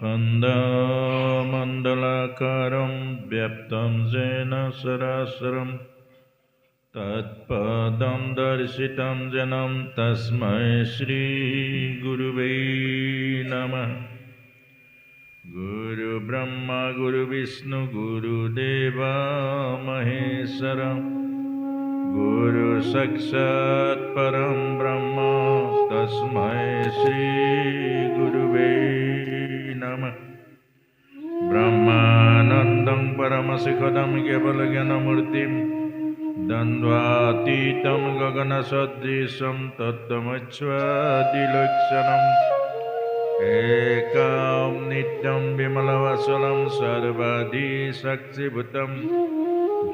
अखण्डमण्डलाकारं व्याप्तं येन चराचरं तत्पदं दर्शितं येन तस्मै श्रीगुरुवे नमः। गुरुब्रह्मा गुरुविष्णु गुरुदेवा महेश्वर गुरु साक्षात् परं ब्रह्म तस्मै श्री गुरुवे नमः। ब्रह्मानन्दं परमशिखरं केवलज्ञानमूर्तिं द्वन्द्वातीतं गगनसदृशं तत्त्वमच्युतादिलक्षणम् एकं नित्यं विमलवचनं सर्वादिशक्तिभूतं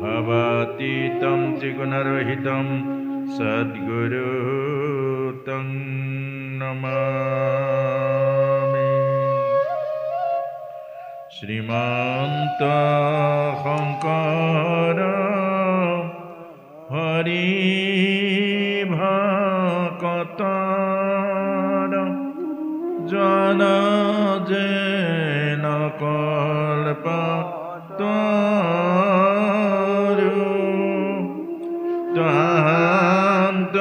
भवातीतं त्रिगुणरहितं सद्गुरुं तं नमामि। श्रीमन्त शंकर हरिभक्तर जन जेन कल्पतरु तान्त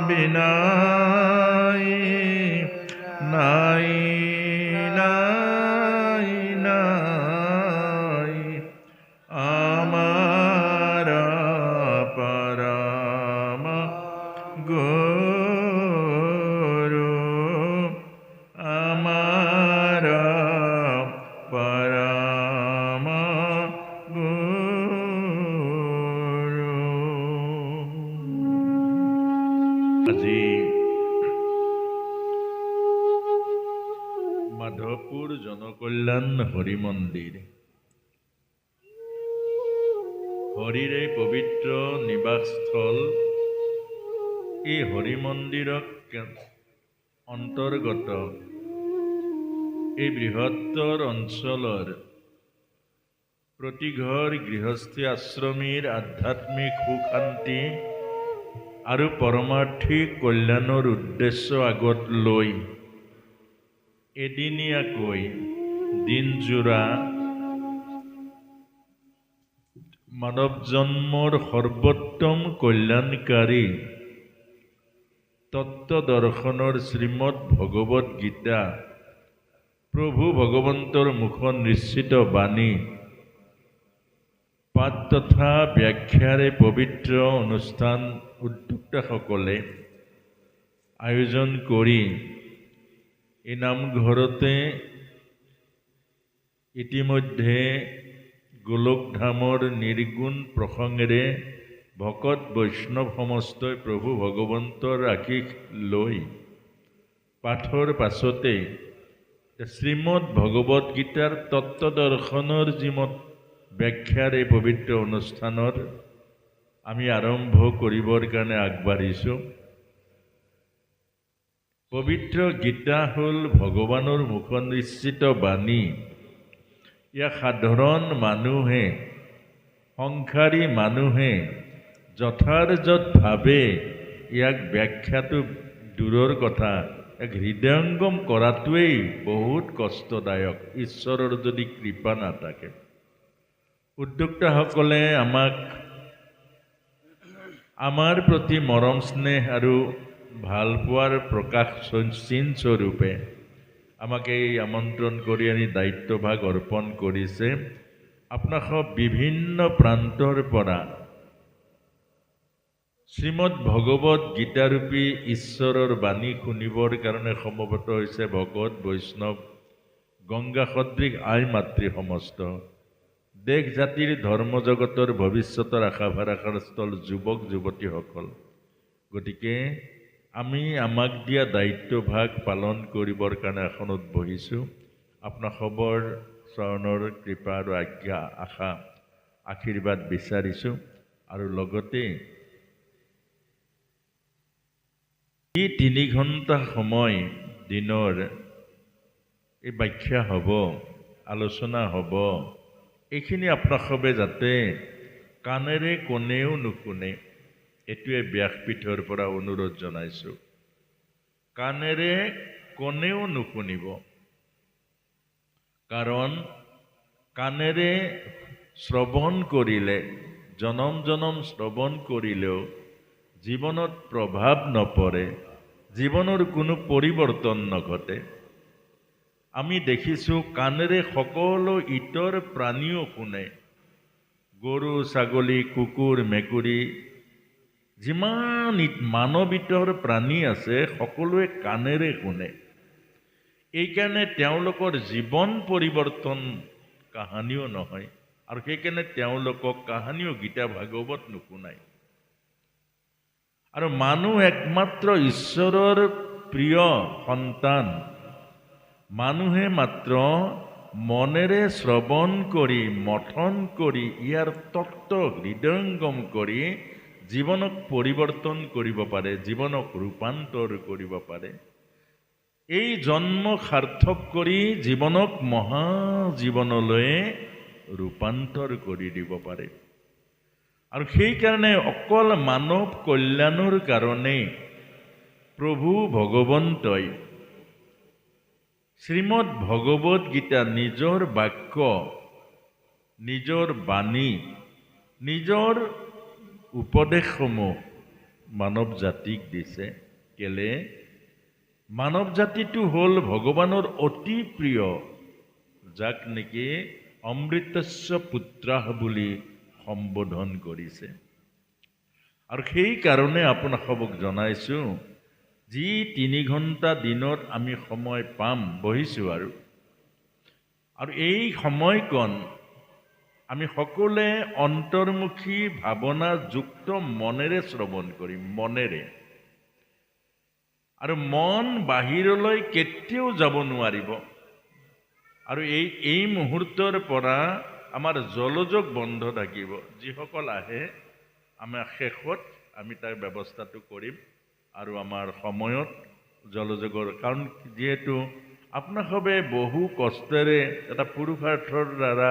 बिनाई नाई नाई नाई आमार परम गुरु आमार परम गुरु। আজি মাধৱপুৰ জনকল্যাণ হৰি মন্দিৰ, হৰিৰে পবিত্ৰ নিবাসস্থল। এই হৰি মন্দিৰক অন্তৰ্গত এই বৃহত্তৰ অঞ্চলৰ প্ৰতিঘৰ গৃহস্থী আশ্ৰমীৰ আধ্যাত্মিক সুখ শান্তি আৰু পৰমাৰ্থিক কল্যাণৰ উদ্দেশ্য আগত লৈ এদিনীয়াকৈ দিনজোৰা মানৱ জন্মৰ সৰ্বোত্তম কল্যাণকাৰী তত্ত্ব দৰ্শনৰ শ্ৰীমদ ভগৱত গীতা প্ৰভু ভগৱন্তৰ মুখত নিশ্চিত বাণী পাঠ তথা ব্যাখ্যাৰে পবিত্ৰ অনুষ্ঠান উদ্যোক্তাসকলে আয়োজন কৰি এই নামঘৰতে ইতিমধ্যে গোলকধামৰ নিৰ্গুণ প্ৰসংগেৰে ভকত বৈষ্ণৱ সমস্তই প্ৰভু ভগৱন্তৰ আশীষ লৈ পাঠৰ পাছতে শ্ৰীমদ ভগৱত গীতাৰ তত্ত্ব দৰ্শনৰ যিমত ব্যাখ্যাৰ এই পবিত্ৰ অনুষ্ঠানৰ আমি আৰম্ভ কৰিবৰ কাৰণে আগবাঢ়িছোঁ। পবিত্ৰ গীতা হ'ল ভগৱানৰ মুখত নিশ্চিত বাণী। ইয়াক সাধাৰণ মানুহে সংসাৰী মানুহে যথাযথভাৱে ইয়াক ব্যাখ্যাটো দূৰৰ কথা, এক হৃদয়ঙ্গম কৰাটোৱেই বহুত কষ্টদায়ক ঈশ্বৰৰ যদি কৃপা নাথাকে। উদ্যোক্তাসকলে আমাক আমাৰ প্ৰতি মৰম স্নেহ আৰু ভালপোৱাৰ প্ৰকাশ চিনস্বৰূপে আমাক এই আমন্ত্ৰণ কৰি আনি দায়িত্বভাগ অৰ্পণ কৰিছে। আপোনালোক বিভিন্ন প্ৰান্তৰ পৰা শ্ৰীমদ ভগৱত গীতাৰূপী ঈশ্বৰৰ বাণী শুনিবৰ কাৰণে সমবেত হৈছে ভকত বৈষ্ণৱ গংগা সদৃশ আই মাতৃ সমস্ত দেশ জাতিৰ ধৰ্ম জগতৰ ভৱিষ্যতৰ আশা ভৰসাৰ স্থল যুৱক যুৱতীসকল। গতিকে আমি আমাক দিয়া দায়িত্বভাগ পালন কৰিবৰ কাৰণে আসনত বহিছোঁ। আপোনাসৱৰ চৰণৰ কৃপা আৰু আজ্ঞা আশা আশীৰ্বাদ বিচাৰিছোঁ। আৰু লগতে এই 3 ঘণ্টা সময় দিনৰ এই ব্যাখ্যা হ'ব, আলোচনা হ'ব, এইখিনি আপোনাসৱে যাতে কাণেৰে কোনেও নুশুনে, এটোৱে ব্যাসপীঠৰ পৰা অনুৰোধ জনাইছোঁ। কাণেৰে কোনেও নুশুনিব। কাৰণ কাণেৰে শ্ৰৱণ কৰিলে, জনম জনম শ্ৰৱণ কৰিলেও জীৱনত প্ৰভাৱ নপৰে, জীৱনৰ কোনো পৰিৱৰ্তন নঘটে। আমি দেখিছোঁ কাণেৰে সকলো ইতৰ প্ৰাণীও শুনে। গৰু, ছাগলী, কুকুৰ, মেকুৰী, যিমান মানৱ ইতৰ প্ৰাণী আছে সকলোৱে কাণেৰে শুনে। এইকাৰণে তেওঁলোকৰ জীৱন পৰিৱৰ্তন কাহানিও নহয়, আৰু সেইকাৰণে তেওঁলোকক কাহানিও গীতা ভাগৱত নুশুনায়। আৰু মানুহ একমাত্ৰ ঈশ্বৰৰ প্ৰিয় সন্তান। মানুহে মাত্ৰ মনেৰে শ্ৰৱণ কৰি, মথন কৰি, ইয়াৰ তত্ত্ব হৃদয়ংগম কৰি জীৱনক পৰিৱৰ্তন কৰিব পাৰে, জীৱনক ৰূপান্তৰ কৰিব পাৰে। এই জন্ম সাৰ্থক কৰি জীৱনক মহাজীৱনলৈ ৰূপান্তৰ কৰি দিব পাৰে। আৰু সেইকাৰণে অকল মানৱ কল্যাণৰ কাৰণে প্ৰভু ভগৱন্তই শ্ৰীমদ ভগৱত গীতা নিজৰ বাক্য, নিজৰ বাণী, নিজৰ উপদেশসমূহ মানৱ জাতিক দিছে। কেলে? মানৱ জাতিটো হ'ল ভগৱানৰ অতি প্ৰিয়, যাক নেকি অমৃতস্য পুত্ৰাহ বুলি সম্বোধন কৰিছে। আৰু সেইকাৰণে আপোনালোকক জনাইছোঁ, যি 3 ঘণ্টা দিনত আমি সময় পাম, বহিছোঁ আৰু এই সময়কণ আমি সকলোৱে অন্তৰ্মুখী ভাৱনাযুক্ত মনেৰে শ্ৰৱণ কৰিম, মনেৰে। আৰু মন বাহিৰলৈ কেতিয়াও যাব নোৱাৰিব। আৰু এই মুহূৰ্তৰ পৰা আমাৰ জলযোগ বন্ধ থাকিব। যিসকল আহে আমাৰ শেষত আমি তাৰ ব্যৱস্থাটো কৰিম, আৰু আমাৰ সময়ত জলযোগৰ, কাৰণ যিহেতু আপোনালোকে বহু কষ্টেৰে এটা পুৰুষাৰ্থৰ দ্বাৰা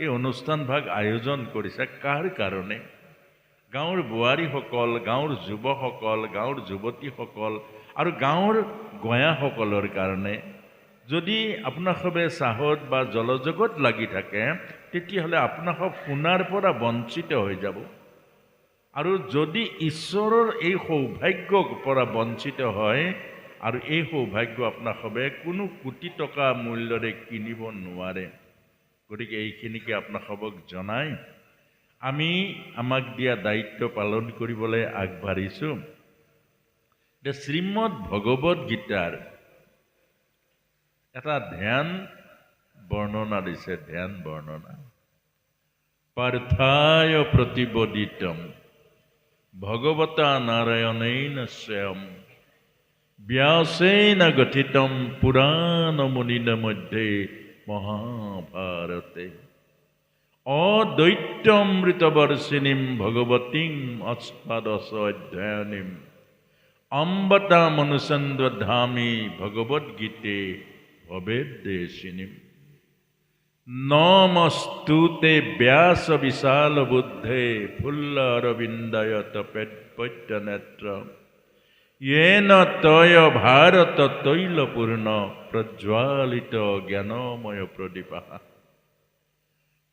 এই অনুষ্ঠান ভাগ আয়োজন কৰিছে। কাৰ কাৰণে? গাঁৱৰ বোৱাৰীসকল, গাঁৱৰ যুৱকসকল, গাঁৱৰ যুৱতীসকল আৰু গাঁৱৰ গঞাসকলৰ কাৰণে। যদি আপোনালোকে চাহত বা জলযোগত লাগি থাকে, তেতিয়াহ'লে আপোনালোক শুনাৰ পৰা বঞ্চিত হৈ যাব। আৰু যদি ঈশ্বৰৰ এই সৌভাগ্যৰ পৰা বঞ্চিত হয়, আৰু এই সৌভাগ্য আপোনালোকে কোনো কোটি টকা মূল্যৰে কিনিব নোৱাৰে। গতিকে এইখিনিকে আপোনালোকক জনাই আমি আমাক দিয়া দায়িত্ব পালন কৰিবলৈ আগবাঢ়িছোঁ। শ্ৰীমদ ভগৱত গীতাৰ এটা ধ্যান বৰ্ণনা দিছে, ধ্যান বৰ্ণনা। পাർത്থায় প্ৰতিবদিতম ভগৱতা নাৰায়ণেন স্বয়ং ব্যাসেন গঠিতম পুৰাণ মুনিন মধ্যে মহাভাৰতে অদ্বৈতমৃতবৰ্ষিণীম ভগৱতীং অষ্টাদশ অধ্যায়নীম অম্বতা মনুসন্ধামি ভগৱদ্গীতে ভবেদ্দেশিনীম নমস্তুতে ব্যাস বিশাল বুদ্ধে ফুল্লরবিন্দায়ত পদ্যনেত্র येन तय भारत तैलपूर्ण प्रज्वालित ज्ञानमय प्रदीपः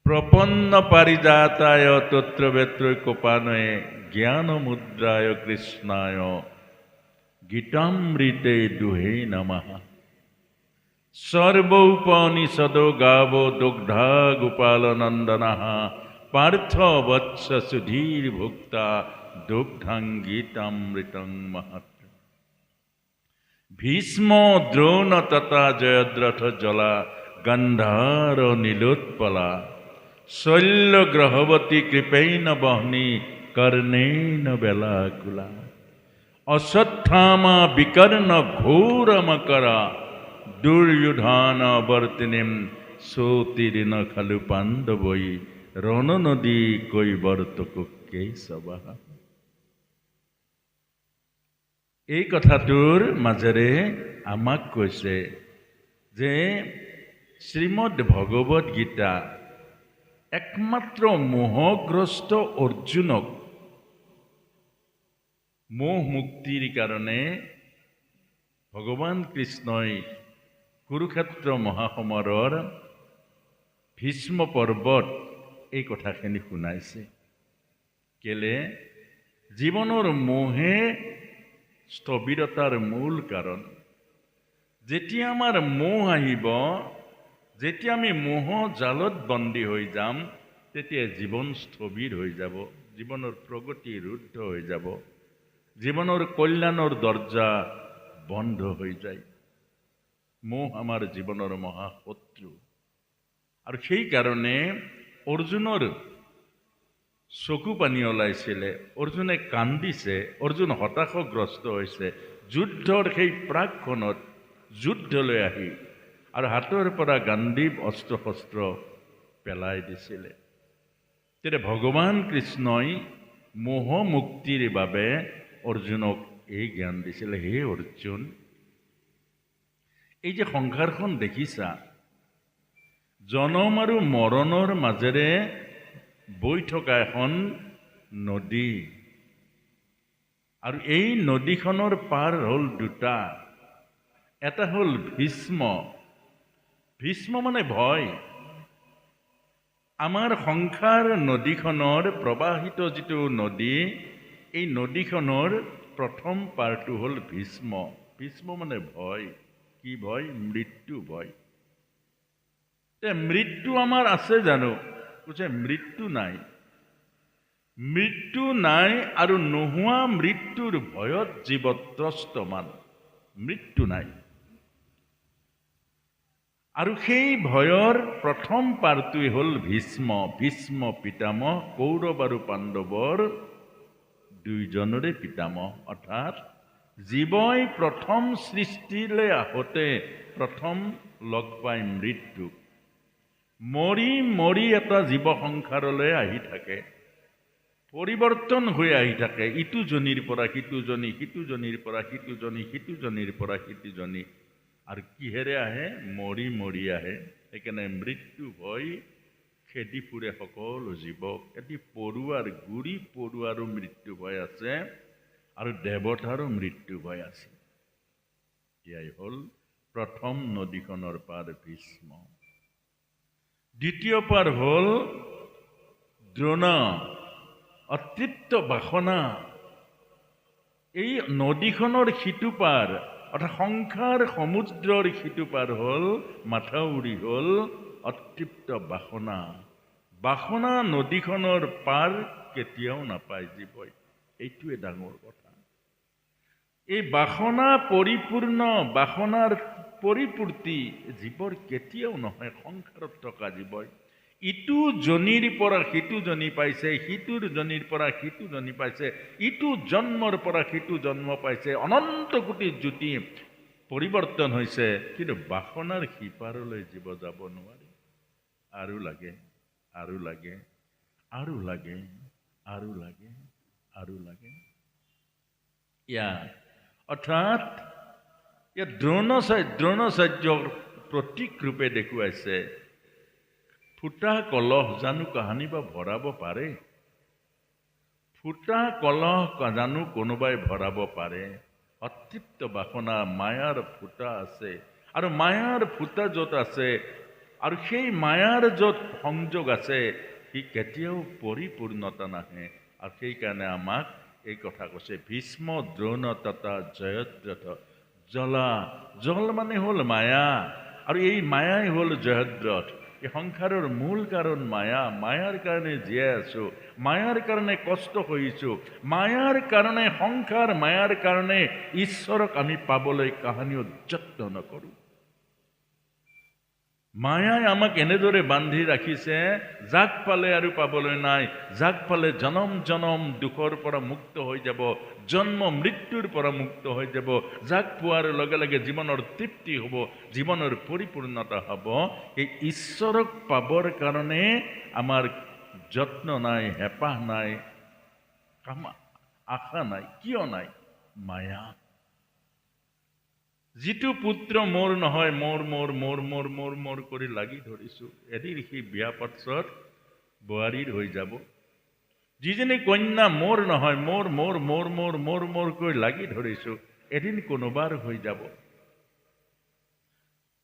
प्रपन्न पारिजाताय तत्र वेत्रैकोपानये ज्ञानमुद्राय कृष्णाय गीतामृते दुहे नमः। सर्वोपनिषदो गावो दुग्धा गोपालनन्दनः पार्थ वत्स सुधीर्भुक्ता दुग्धं गीतामृतं महत्। भीष्म द्रोण तथा जयद्रथ जला गंधार नीलोत्पला शल्य ग्रहवती कृपेण बहनी कर्णेन बेलाकुला अश्वत्थामा विकर्ण घोर मकरा दुर्योधन वर्तिनीम सोतीर्ण खलु पांडवई रण नदी कोई वर्तक केशवा। এই কথাটোৰ মাজেৰে আমাক কৈছে যে শ্ৰীমদ ভগৱত গীতা একমাত্ৰ মোহগ্ৰস্ত অৰ্জুনক মোহ মুক্তিৰ কাৰণে ভগৱান কৃষ্ণই কুৰুক্ষেত্ৰ মহাসমৰৰ ভীষ্ম পৰ্বত এই কথাখিনি শুনাইছে। কেলে জীৱনৰ মোহে স্থবিৰতাৰ মূল কাৰণ। যেতিয়া আমাৰ মোহ আহিব, যেতিয়া আমি মোহ জালত বন্দী হৈ যাম, তেতিয়া জীৱন স্থবিৰ হৈ যাব, জীৱনৰ প্ৰগতি ৰুদ্ধ হৈ যাব, জীৱনৰ কল্যাণৰ দৰ্জা বন্ধ হৈ যায়। মোহ আমাৰ জীৱনৰ মহাশত্ৰু। আৰু সেইকাৰণে অৰ্জুনৰ চকু পানী ওলাইছিলে, অৰ্জুনে কান্দিছে, অৰ্জুন হতাশগ্ৰস্ত হৈছে যুদ্ধৰ সেই প্ৰাকখনত যুদ্ধলৈ আহি, আৰু হাতৰ পৰা গাণ্ডীৱ অস্ত্ৰ শস্ত্ৰ পেলাই দিছিলে। তেতিয়া ভগৱান কৃষ্ণই মোহ মুক্তিৰ বাবে অৰ্জুনক এই জ্ঞান দিছিলে, হে অৰ্জুন, এই যে সংসাৰখন দেখিছা, জনম আৰু মৰণৰ মাজেৰে বৈ থকা এখন নদী, আৰু এই নদীখনৰ পাৰ হ'ল দুটা। এটা হ'ল ভীষ্ম। ভীষ্ম মানে ভয়। আমাৰ সংসাৰ নদীখনৰ প্ৰবাহিত যিটো নদী, এই নদীখনৰ প্ৰথম পাৰটো হ'ল ভীষ্ম। ভীষ্ম মানে ভয়। কি ভয়? মৃত্যু ভয়। মৃত্যু আমাৰ আছে জানো? কৈছে মৃত্যু নাই। মৃত্যু নাই, আৰু নোহোৱা মৃত্যুৰ ভয়ত জীৱ ত্ৰস্তমান। মৃত্যু নাই। আৰু সেই ভয়ৰ প্ৰথম পাৰটোৱে হ'ল ভীষ্ম। ভীষ্ম পিতামহ, কৌৰৱ আৰু পাণ্ডৱৰ দুইজনৰে পিতামহ। অৰ্থাৎ জীৱই প্ৰথম সৃষ্টিলৈ আহোঁতে প্ৰথম লগ পায় মৃত্যুক। মৰি মৰি এটা জীৱ সংসাৰলৈ আহি থাকে, পৰিৱৰ্তন হৈ আহি থাকে, ইটো জনীৰ পৰা সিটো জনী, সিটো জনীৰ পৰা সিটো জনী, সিটো জনীৰ পৰা সিটো জনী। আৰু কিহেৰে আহে? মৰি মৰি আহে। সেইকাৰণে মৃত্যু ভয় খেদি ফুৰে সকলো জীৱক। এটি পৰুৱাৰ, গুৰি পৰুৱাৰো মৃত্যু ভয় আছে, আৰু দেৱতাৰো মৃত্যু ভয় আছে। এয়াই হ'ল প্ৰথম নদীখনৰ পাৰ ভীষ্ম। দ্বিতীয় পাৰ হ'ল দ্ৰোণ, অতৃপ্ত বাসনা। এই নদীখনৰ সিটো পাৰ, অৰ্থাৎ সংসাৰ সমুদ্ৰৰ সিটো পাৰ হ'ল মাথাউৰি, হ'ল অতৃপ্ত বাসনা। বাসনা নদীখনৰ পাৰ কেতিয়াও নাপায় জীৱই। এইটোৱে ডাঙৰ কথা। এই বাসনা পৰিপূৰ্ণ, বাসনাৰ পৰিপূৰ্তি জীৱৰ কেতিয়াও নহয় সংসাৰত থকা জীৱই। ইটো জনীৰ পৰা সিটো জনী পাইছে, সিটোৰ জনীৰ পৰা সিটো জনী পাইছে, ইটো জন্মৰ পৰা সিটো জন্ম পাইছে, অনন্ত কোটি জ্যোতি পৰিৱৰ্তন হৈছে, কিন্তু বাসনাৰ সিপাৰলৈ জীৱ যাব নোৱাৰে। আৰু লাগে, আৰু লাগে, আৰু লাগে, আৰু লাগে, আৰু লাগে। অৰ্থাৎ ইয়াত দ্ৰোণাচাৰ্যৰ প্ৰতীক ৰূপে দেখুৱাইছে, ফুটা কলহ জানো কাহানি বা ভৰাব পাৰে? ফুটা কলহ জানো কোনোবাই ভৰাব পাৰে? অতৃপ্ত বাসনা, মায়াৰ ফুটা আছে, আৰু মায়াৰ ফুটা য'ত আছে, আৰু সেই মায়াৰ য'ত সংযোগ আছে, সি কেতিয়াও পৰিপূৰ্ণতা নাহে। আৰু সেইকাৰণে আমাক এই কথা কৈছে, ভীষ্ম দ্ৰোণ তথা জয়দ্ৰথ। জল মানে হ'ল মায়া, আৰু এই মায়াই হ'ল জয়দ্ৰথ। এই সংসাৰৰ মূল কাৰণ মায়া। মায়াৰ কাৰণে জীয়াই আছো, মায়াৰ কাৰণে কষ্ট হৈছো, মায়াৰ কাৰণে সংসাৰ, মায়াৰ কাৰণে ঈশ্বৰক আমি পাবলৈ কাহানিও যত্ন নকৰোঁ। মায়াই আমাক এনেদৰে বান্ধি ৰাখিছে, যাক পালে আৰু পাবলৈ নাই, যাক পালে জনম জনম দুখৰ পৰা মুক্ত হৈ যাব, জন্ম মৃত্যুৰ পৰা মুক্ত হৈ যাব, যাক পোৱাৰ লগে লগে জীৱনৰ তৃপ্তি হ'ব, জীৱনৰ পৰিপূৰ্ণতা হ'ব। এই ঈশ্বৰক পাবৰ কাৰণে আমাৰ যত্ন নাই, হেঁপাহ নাই, আশা নাই। কিয় নাই? মায়া। যিটো পুত্ৰ মোৰ নহয়, মোৰ মোৰ মোৰ মোৰ মোৰ মোৰ কৰি লাগি ধৰিছো, এদিন সি বিয়া পাছত বোৱাৰীৰ হৈ যাব। যিজনী কন্যা মোৰ নহয়, মোৰ মোৰ মোৰ মোৰ মোৰ মোৰ কৰি লাগি ধৰিছো, এদিন কোনোবাৰ হৈ যাব।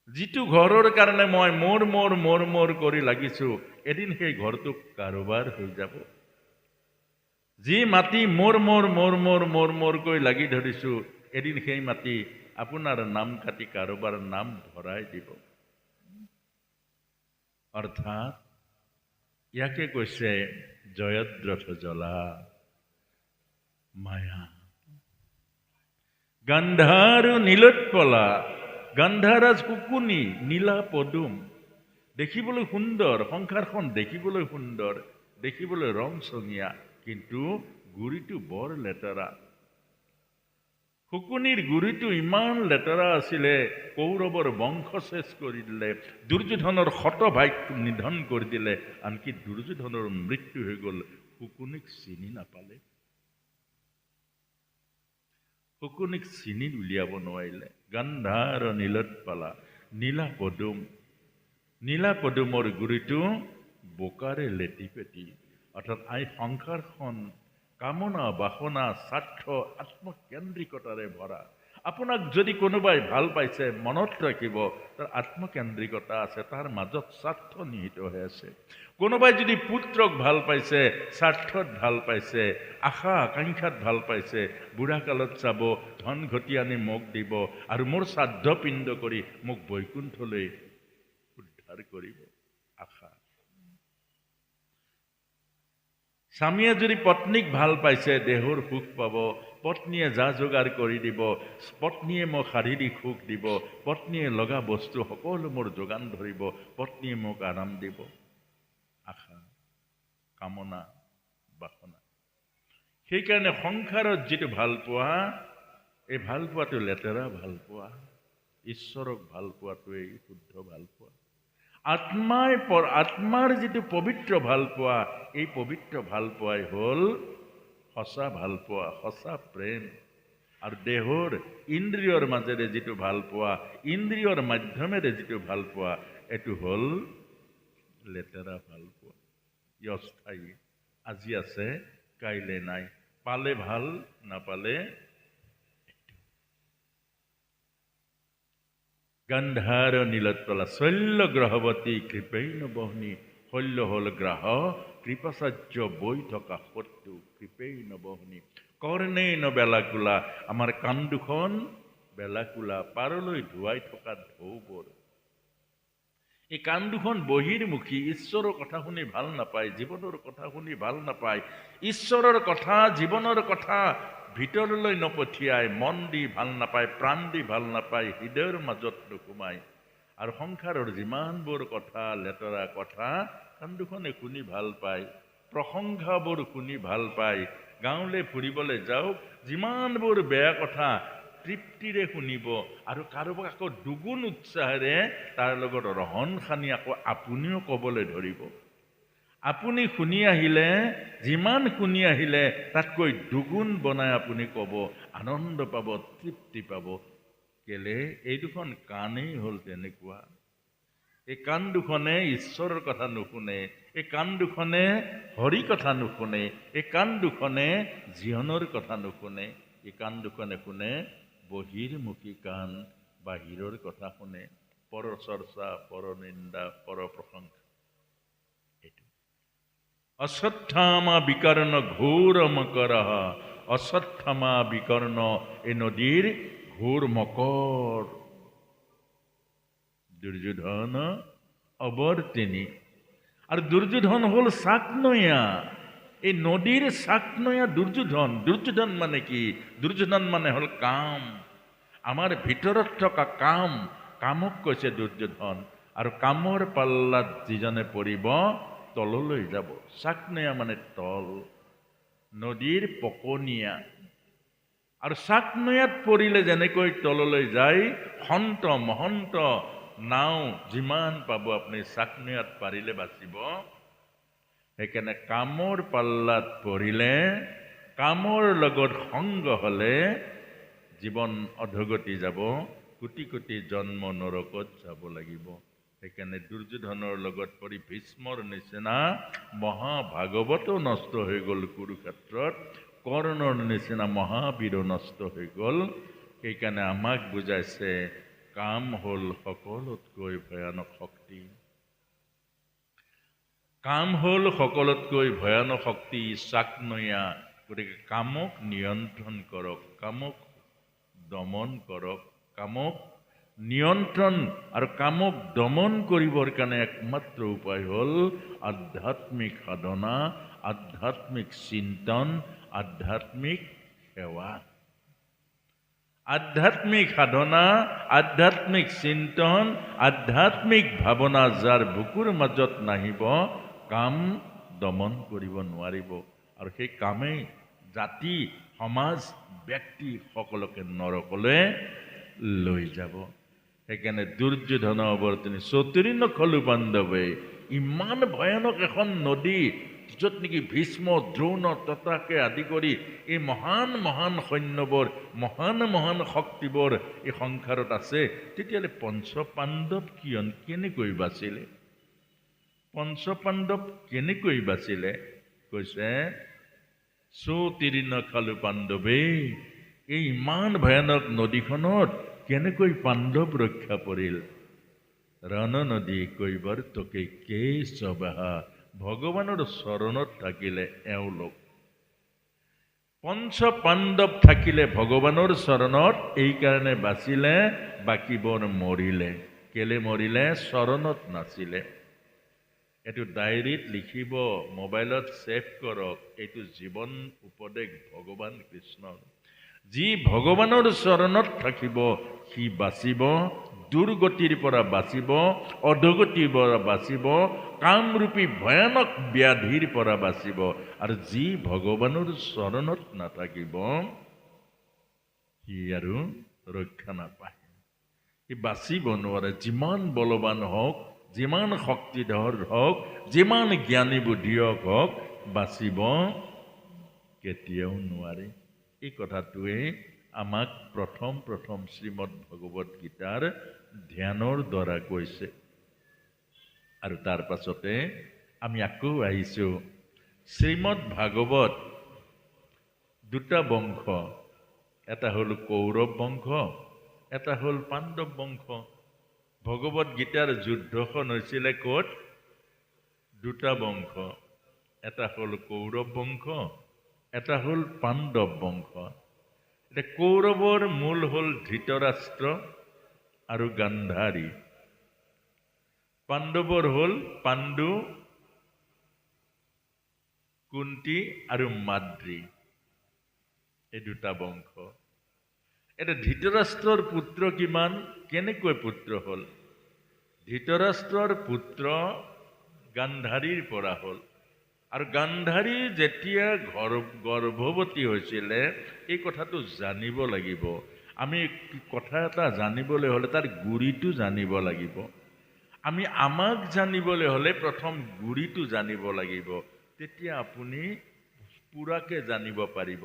যিটো ঘৰৰ কাৰণে মই মোৰ কৰি লাগিছো, এদিন সেই ঘৰটো কাৰোবাৰ হৈ যাব। যি মাটি মোৰ কৈ লাগি ধৰিছো, এদিন সেই মাটি আপোনাৰ নাম কাটি কাৰোবাৰ নাম ভৰাই দিব। অৰ্থাৎ ইয়াকে কৈছে জয়দ্ৰথ জ্বলা মায়া। গান্ধাৰ নীলোৎপলা, গান্ধাৰাজ কুকুনি, নীলা পদুম। দেখিবলৈ সুন্দৰ, সংসাৰখন দেখিবলৈ সুন্দৰ, দেখিবলৈ ৰং চঙীয়া, কিন্তু গুৰিটো বৰ লেতেৰা। শুকুনিৰ গুৰিটো ইমান লেতেৰা আছিলে, কৌৰৱৰ বংশ শেষ কৰি দিলে, দুৰ্যোধনৰ শতভাগ নিধন কৰি দিলে, আনকি দুৰ্যোধনৰ মৃত্যু হৈ গ'ল, শুকুনিক চিনি নাপালে। শুকুনিক চিনি উলিয়াব নোৱাৰিলে। গান্ধাৰ নীলোৎপলা, নীলা পদুম। নীলা পদুমৰ গুৰিটো বোকাৰে লেটি পেটি। অৰ্থাৎ সংসাৰখন কামনা, বাসনা, স্বাৰ্থ, আত্মকেন্দ্ৰিকতাৰে ভৰা। আপোনাক যদি কোনোবাই ভাল পাইছে, মনত ৰাখিব তাৰ আত্মকেন্দ্ৰিকতা আছে, তাৰ মাজত স্বাৰ্থ নিহিত হৈ আছে। কোনোবাই যদি পুত্ৰক ভাল পাইছে, স্বাৰ্থত ভাল পাইছে, আশা আকাংক্ষাত ভাল পাইছে, বুঢ়া কালত চাব, ধন ঘটি আনি মোক দিব আৰু মোৰ শ্ৰাদ্ধ পিণ্ড কৰি মোক বৈকুণ্ঠলৈ উদ্ধাৰ কৰিব, আশা। স্বামীয়ে যদি পত্নীক ভাল পাইছে, দেহৰ সুখ পাব, পত্নীয়ে যা যোগাৰ কৰি দিব, পত্নীয়ে মোক শাৰীৰিক সুখ দিব, পত্নীয়ে লগা বস্তু সকলো মোৰ যোগান ধৰিব, পত্নীয়ে মোক আৰাম দিব, আশা, কামনা, বাসনা। সেইকাৰণে সংসাৰত যিটো ভাল পোৱা, এই ভাল পোৱাটো লেতেৰা ভাল পোৱা। ঈশ্বৰক ভাল পোৱাটোৱেই শুদ্ধ ভাল পোৱা। আত্মাৰ যিটো পবিত্ৰ ভাল পোৱা, এই পবিত্ৰ ভাল পোৱাই হ'ল সঁচা ভাল পোৱা, সঁচা প্ৰেম। আৰু দেহৰ ইন্দ্ৰিয়ৰ মাজেৰে যিটো ভাল পোৱা, ইন্দ্ৰিয়ৰ মাধ্যমেৰে যিটো ভাল পোৱা, এইটো হ'ল লেতেৰা ভাল পোৱা। ই অস্থায়ী, আজি আছে কাইলে নাই, পালে ভাল, নাপালে। গান্ধাৰ নীলোৎপলা, শৈল্য গ্ৰহৱতী কৃপেইন বহনী। শৈল্য হ'ল গ্ৰাহ, কৃপাচাৰ্য বৈ থকা সত্য, কৃপেইন বহনী। কৰ্ণেইন বেলাকুলা, আমাৰ কাণ দুখন বেলাকুলা, পাৰলৈ ধুৱাই থকা ঢৌবোৰ। এই কাণ দুখন বহিৰ্মুখী, ঈশ্বৰৰ কথা শুনি ভাল নাপায়, জীৱনৰ কথা শুনি ভাল নাপায়, ঈশ্বৰৰ কথা, জীৱনৰ কথা ভিতৰলৈ নপঠিয়াই, মন দি ভাল নাপায়, প্ৰাণ দি ভাল নাপায়, হৃদয়ৰ মাজত নোসোমায়। আৰু সংসাৰৰ যিমানবোৰ কথা, লেতেৰা কথা, কাণ দুখনে শুনি ভাল পায়, প্ৰশংসাবোৰ শুনি ভাল পায়। গাঁৱলৈ ফুৰিবলৈ যাওক, যিমানবোৰ বেয়া কথা তৃপ্তিৰে শুনিব, আৰু কাৰোবাক আকৌ দুগুণ উৎসাহেৰে তাৰ লগত ৰহন সানি আকৌ আপুনিও ক'বলৈ ধৰিব। আপুনি শুনি আহিলে, যিমান শুনি আহিলে তাতকৈ দুগুণ বনাই আপুনি ক'ব, আনন্দ পাব, তৃপ্তি পাব। কেলে? এই দুখন কাণেই হ'ল তেনেকুৱা। এই কাণ দুখনে ঈশ্বৰৰ কথা নুশুনে, এই কাণ দুখনে হৰি কথা নুশুনে, এই কাণ দুখনে জীৱনৰ কথা নুশুনে, এই কাণ দুখনে শুনে বহিৰ্মুখী কাণ, বাহিৰৰ কথা শুনে, পৰ চৰ্চা, পৰ নিন্দা, পৰ প্ৰশংসা। এইটো অশ্বত্থামা বিকৰ্ণ ঘোৰ মকৰ, অশ্বত্থামা বিকৰ্ণ, এই নদীৰ ঘোৰ মকৰ। দুৰ্যোধন অৱৰ্তিনী, আৰু দুৰ্যোধন হ'ল চাকনৈয়া, এই নদীৰ চাকনৈয়া দুৰ্যোধন। দুৰ্যোধন মানে কি? দুৰ্যোধন মানে হ'ল কাম, আমাৰ ভিতৰত থকা কাম, কামক কৈছে দুৰ্যোধন। আৰু কামৰ পাল্লাত যিজনে পৰিব তললৈ যাব। চাকনৈয়া মানে তল, নদীৰ পকনীয়া। আৰু চাকনৈয়াত পৰিলে যেনেকৈ তললৈ যায়, সন্ত মহন্ত নাও যিমান পাব আপুনি, চাকনৈয়াত পাৰিলে বাচিব। সেইকাৰণে কামৰ পাল্লাত পৰিলে, কামৰ লগত সংগ হলে জীৱন অধোগতি যাব, কোটি কোটি জন্ম নৰকত যাব লাগিব। সেইকাৰণে দুৰ্যোধনৰ লগত পৰি ভীষ্মৰ নিচিনা মহাভাগৱতো নষ্ট হৈ গ'ল কুৰুক্ষেত্ৰত, কৰ্ণৰ নিচিনা মহাবীৰো নষ্ট হৈ গ'ল। সেইকাৰণে আমাক বুজাইছে, কাম হ'ল সকলোতকৈ ভয়ানক শক্তি। কাম হ'ল সকলোতকৈ ভয়ানক শক্তি, চাকনৈয়া। গতিকে কামক নিয়ন্ত্ৰণ কৰক, কামক দমন কৰক। কামক নিয়ন্ত্ৰণ আৰু কামক দমন কৰিবৰ কাৰণে একমাত্ৰ উপায় হ'ল আধ্যাত্মিক সাধনা, আধ্যাত্মিক চিন্তন, আধ্যাত্মিক সেৱা। আধ্যাত্মিক সাধনা, আধ্যাত্মিক চিন্তন, আধ্যাত্মিক ভাৱনা যাৰ বুকুৰ মাজত নাহিব, কাম দমন কৰিব নোৱাৰিব। আৰু সেই কামেই জাতি, সমাজ, ব্যক্তি সকলোকে নৰকলৈ লৈ যাব। সেইকাৰণে দুৰ্যোধন অৱৰ্তনী চতুৰিন খলু পাণ্ডৱে, ইমান ভয়ানক এখন নদী, য'ত নেকি ভীষ্ম, দ্ৰোণ, তথাকে আদি কৰি এই মহান মহান সৈন্যবোৰ, মহান মহান শক্তিবোৰ এই সংসাৰত আছে। তেতিয়াহ'লে পঞ্চপাণ্ডৱ কেনেকৈ বাচিলে? পঞ্চপাণ্ডৱ কেনেকৈ বাচিলে? কৈছে চৌতিৰিন খালু পাণ্ডৱে, এই ইমান ভয়ানক নদীখনত কেনেকৈ পাণ্ডৱ ৰক্ষা পৰিল? ৰণ নদী কৈৱৰ্তকে কেশৱহা, ভগৱানৰ চৰণত থাকিলে এওঁলোক। পঞ্চপাণ্ডৱ থাকিলে ভগৱানৰ চৰণত, এইকাৰণে বাচিলে, বাকীবোৰ মৰিলে। কেলে মৰিলে? চৰণত নাছিলে। এইটো ডায়েৰীত লিখিব, মোবাইলত ছেভ কৰক। এইটো জীৱন উপদেশ ভগৱান কৃষ্ণৰ। যি ভগৱানৰ চৰণত থাকিব সি বাচিব, দুৰ্গতিৰ পৰা বাচিব, অধোগতিৰ পৰা বাচিব, কামৰূপী ভয়ানক ব্যাধিৰ পৰা বাচিব। আৰু যি ভগৱানৰ চৰণত নাথাকিব সি আৰু ৰক্ষা নাপায়, সি বাচিব নোৱাৰে। যিমান বলৱান হওক, যিমান শক্তিধৰ হওক, যিমান জ্ঞানী বুদ্ধিয়ক হওক, বাচিব কেতিয়াও নোৱাৰে। এই কথাটোৱে আমাক প্ৰথম শ্ৰীমদ ভগৱত গীতাৰ ধ্যানৰ দ্বাৰা কৈছে। আৰু তাৰ পাছতে আমি আকৌ আহিছোঁ শ্ৰীমদ ভাগৱত দুটা বংশ, এটা হ'ল কৌৰৱ বংশ, এটা হ'ল পাণ্ডৱ বংশ। ভগৱত গীতাৰ যুদ্ধখন হৈছিলে ক'ত? দুটা বংশ, এটা হ'ল কৌৰৱ বংশ, এটা হ'ল পাণ্ডৱ বংশ। এতিয়া কৌৰৱৰ মূল হ'ল ধৃতৰাষ্ট্ৰ আৰু গান্ধাৰী, পাণ্ডৱৰ হ'ল পাণ্ডু, কুন্তি আৰু মাদ্ৰী, এই দুটা বংশ। এতিয়া ধৃতৰাষ্ট্ৰৰ পুত্ৰ কিমান? কেনেকৈ পুত্ৰ হ'ল? ধৃতৰাষ্ট্ৰৰ পুত্ৰ গান্ধাৰীৰ পৰা হ'ল। আৰু গান্ধাৰী যেতিয়া গৰ্ভৱতী হৈছিলে, এই কথাটো জানিব লাগিব। আমি কথা এটা জানিবলৈ হ'লে তাৰ গুৰিটো জানিব লাগিব। আমাক জানিবলৈ হ'লে প্ৰথম গুৰিটো জানিব লাগিব, তেতিয়া আপুনি পুৰাকে জানিব পাৰিব।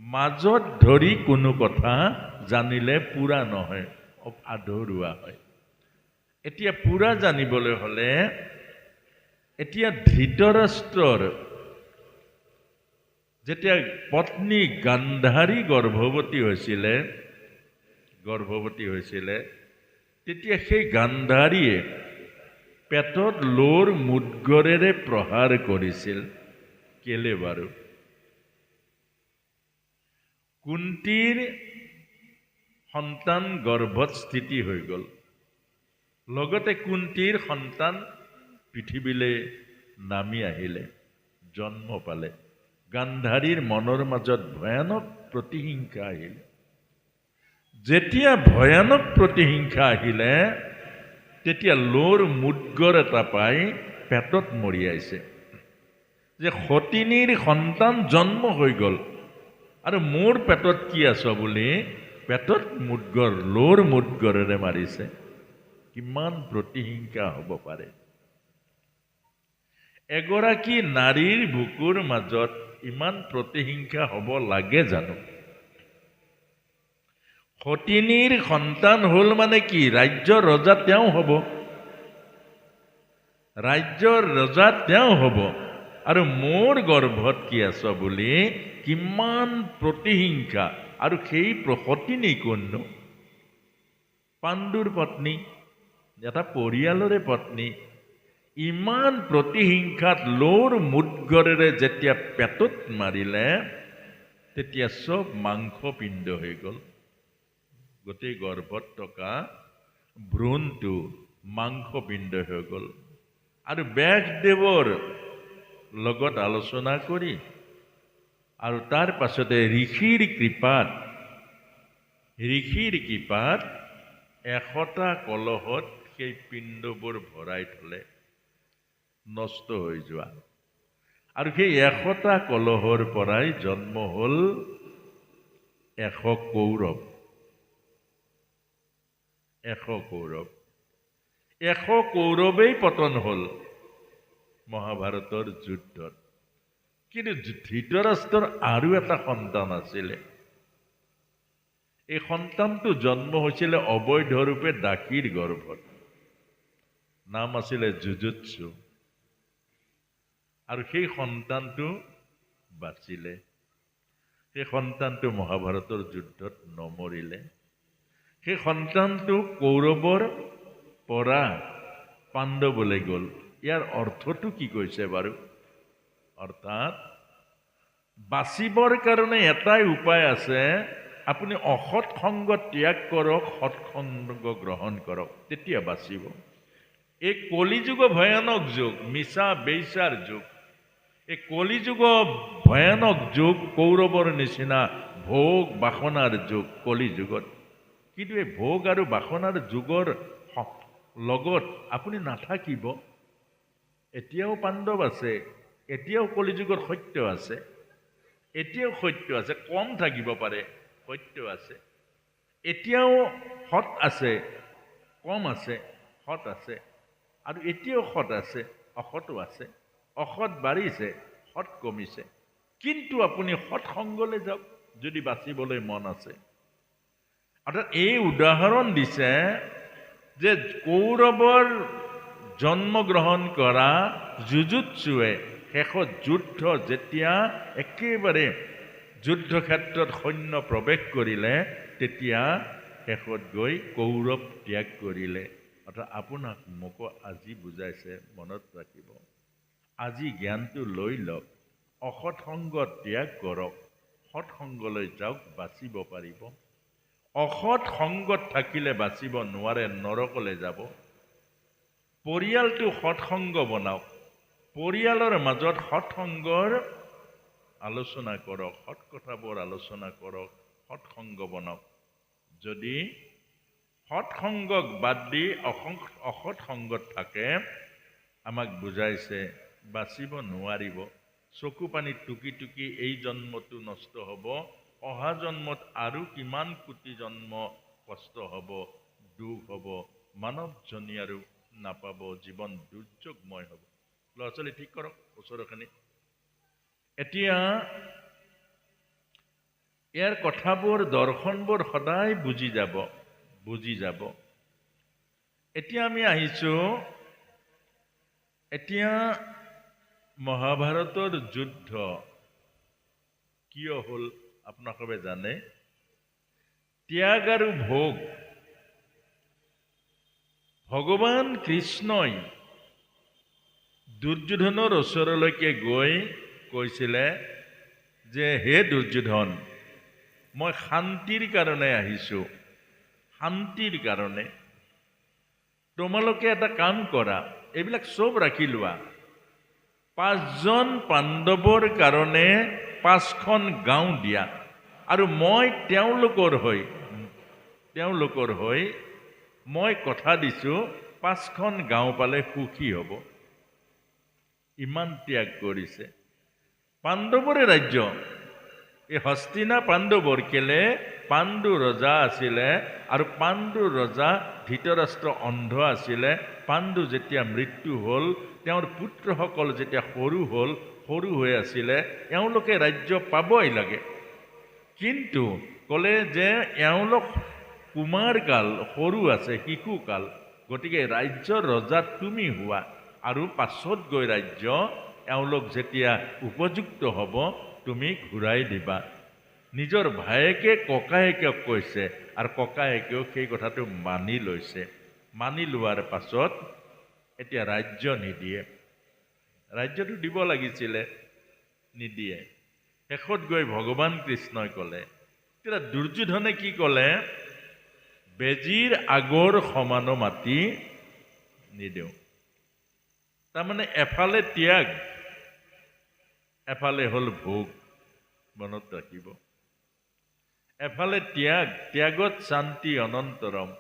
মাজত ধৰি কোনো কথা জানিলে পুৰা নহয়, আধৰুৱা হয়। এতিয়া পুৰা জানিবলৈ হ'লে, এতিয়া ধৃতৰাষ্ট্ৰৰ যেতিয়া পত্নী গান্ধাৰী গৰ্ভৱতী হৈছিলে, তেতিয়া সেই গান্ধাৰীয়ে পেটত লোৰ মুদগৰেৰে প্ৰহাৰ কৰিছিল। কেলে বাৰু? কুন্তীৰ সন্তান গৰ্ভত স্থিতি হৈ গ'ল, লগতে কুন্তীৰ সন্তান পৃথিৱীলৈ নামি আহিলে, জন্ম পালে। গান্ধাৰীৰ মনৰ মাজত ভয়ানক প্ৰতিহিংসা আহিল। যেতিয়া ভয়ানক প্ৰতিহিংসা আহিলে, তেতিয়া লোৰ মুদগৰ এটা পাই পেটত মৰিয়াইছে, যে সতিনীৰ সন্তান জন্ম হৈ গ'ল আৰু মোৰ পেটত কি আছ বুলি পেটত মুদগৰ, লোৰ মুদগৰেৰে মাৰিছে। কিমান প্ৰতিহিংসা হ'ব পাৰে? এগৰাকী নাৰীৰ বুকুৰ মাজত ইমান প্ৰতিহিংসা হ'ব লাগে জানো? সতিনীৰ সন্তান হ'ল মানে কি? ৰাজ্যৰ ৰজা তেওঁ হ'ব, ৰাজ্যৰ ৰজা তেওঁ হ'ব, আৰু মোৰ গৰ্ভত কি আছ বুলি কিমান প্ৰতিহিংসা। আৰু সেই সতিনী কোন? পাণ্ডুৰ পত্নী, এটা পৰিয়ালৰে পত্নী, ইমান প্ৰতিহিংসাত লোৰ মুদগৰেৰে যেতিয়া পেটত মাৰিলে, তেতিয়া চব মাংসপিণ্ড হৈ গ'ল। গোটেই গৰ্ভত থকা ভ্ৰূণটো মাংসপিণ্ড হৈ গ'ল। আৰু ব্যাসদেৱৰ লগত আলোচনা কৰি আৰু তাৰ পাছতে ঋষিৰ কৃপাত 100টা কলহত সেই পিণ্ডবোৰ ভৰাই থলে নষ্ট হৈ যোৱা। আৰু সেই 100টা কলহৰ পৰাই জন্ম হ'ল 100 কৌৰৱ। 100 কৌৰৱ। 100 কৌৰৱেই পতন হ'ল মহাভাৰতৰ যুদ্ধত। কিন্তু ধৃতৰাষ্ট্ৰৰ আৰু এটা সন্তান আছিলে। এই সন্তানটো জন্ম হৈছিলে অবৈধৰূপে দাসীৰ গৰ্ভত। নাম আছিলে যুযুৎসু। আৰু সেই সন্তানটো বাচিলে। সেই সন্তানটো মহাভাৰতৰ যুদ্ধত নমৰিলে। সেই সন্তানটো কৌৰৱৰ পৰা পাণ্ডৱলৈ গ'ল। ইয়াৰ অৰ্থটো কি কৈছে বাৰু? অৰ্থাৎ বাচিবৰ কাৰণে এটাই উপায় আছে, আপুনি অসৎ সংগ ত্যাগ কৰক, সৎ সংগ গ্ৰহণ কৰক, তেতিয়া বাচিব। এই কলিযুগ ভয়ানক যুগ, মিছা বেইচাৰ যুগ। এই কলিযুগ ভয়ানক যুগ, কৌৰৱৰ নিচিনা ভোগ বাসনাৰ যুগ কলিযুগত। কিন্তু এই ভোগ আৰু বাসনাৰ যুগৰ লগত আপুনি নাথাকিব। এতিয়াও পাণ্ডৱ আছে, এতিয়াও কলিযুগৰ সত্য আছে, এতিয়াও সত্য আছে, কম থাকিব পাৰে, সত্য আছে। এতিয়াও সৎ আছে, কম আছে, সৎ আছে। আৰু এতিয়াও সৎ আছে, অসৎো আছে। অসৎ বাঢ়িছে, সৎ কমিছে। কিন্তু আপুনি সৎ সংগলৈ যাওক যদি বাচিবলৈ মন আছে। অৰ্থাৎ এই উদাহৰণ দিছে যে কৌৰৱৰ জন্মগ্ৰহণ কৰা যুযুৎসুৱে শেষত যুদ্ধ যেতিয়া একেবাৰে যুদ্ধক্ষেত্ৰত সৈন্য প্ৰৱেশ কৰিলে, তেতিয়া শেষত গৈ কৌৰৱ ত্যাগ কৰিলে। অৰ্থাৎ আপোনাক মোকো আজি বুজাইছে, মনত ৰাখিব। আজি জ্ঞানটো লৈ লওক, অসৎ সংগ ত্যাগ কৰক, সৎ সংগলৈ যাওক, বাচিব পাৰিব। অসৎ সংগত থাকিলে বাচিব নোৱাৰে, নৰকলৈ যাব। পৰিয়ালটো সৎসংগ বনাওক, পৰিয়ালৰ মাজত সৎসংগৰ আলোচনা কৰক, সৎ কথাবোৰ আলোচনা কৰক, সৎসংগ বনাওক। যদি সৎসংগক বাদ দি অসৎ সংগত থাকে, আমাক বুজাইছে বাচিব নোৱাৰিব। চকু পানী টুকি টুকি এই জন্মটো নষ্ট হ'ব, অহা জন্মত আৰু কিমান কোটি জন্ম কষ্ট হ'ব, দুখ হ'ব, মানৱ জনী আৰু নাপাব, জীৱন দুৰ্যোগময় হ'ব। ল'ৰা ছোৱালী ঠিক কৰক ওচৰখিনি। এতিয়া ইয়াৰ কথাবোৰ, দৰ্শনবোৰ সদায় বুজি যাব। এতিয়া আমি আহিছো, এতিয়া মহাভাৰতৰ যুদ্ধ কিয় হ'ল আপোনালোকে জানে? ত্যাগ আৰু ভোগ। ভগৱান কৃষ্ণই দুৰ্যোধনৰ ওচৰলৈকে গৈ কৈছিলে যে, হে দুৰ্যোধন, মই শান্তিৰ কাৰণে আহিছো, শান্তিৰ কাৰণে। তোমালোকে এটা কাম কৰা, এইবিলাক চব ৰাখি লোৱা। 5জন পাণ্ডৱৰ কাৰণে 5খন গাঁও দিয়া, আৰু মই তেওঁলোকৰ হৈ মই কথা দিছো 5খন গাঁও পালে সুখী হ'ব। ইমান ত্যাগ কৰিছে। পাণ্ডৱৰে ৰাজ্য, এই হস্তিনা পাণ্ডৱৰ। কেলে? পাণ্ডু ৰজা আছিলে, আৰু পাণ্ডু ৰজা ধৃতৰাষ্ট্ৰ অন্ধ আছিলে। পাণ্ডু যেতিয়া মৃত্যু হ'ল, তেওঁৰ পুত্ৰসকল যেতিয়া সৰু হৈ আছিলে, এওঁলোকে ৰাজ্য পাবই লাগে। কিন্তু ক'লে যে এওঁলোক কুমাৰকাল, সৰু আছে, শিশুকাল, গতিকে ৰাজ্যৰ ৰজা তুমি হোৱা, আৰু পাছত গৈ ৰাজ্য এওঁলোক যেতিয়া উপযুক্ত হ'ব তুমি ঘূৰাই দিবা। নিজৰ ভায়েকে ককায়েকক কৈছে আৰু ককায়েকেও সেই কথাটো মানি লৈছে। মানি লোৱাৰ পাছত এতিয়া ৰাজ্য নিদিয়ে। ৰাজ্যটো দিব লাগিছিলে, নিদিয়ে। শেষত গৈ ভগৱান কৃষ্ণই ক'লে, তেতিয়া দুৰ্যোধনে কি ক'লে, বেজীৰ আগৰ সমানো মাটি নিদিওঁ। তাৰমানে এফালে ত্যাগ, এফালে হ'ল ভোগ, মনত ৰাখিব। এফালে ত্যাগ, ত্যাগত শান্তি অনন্তৰম।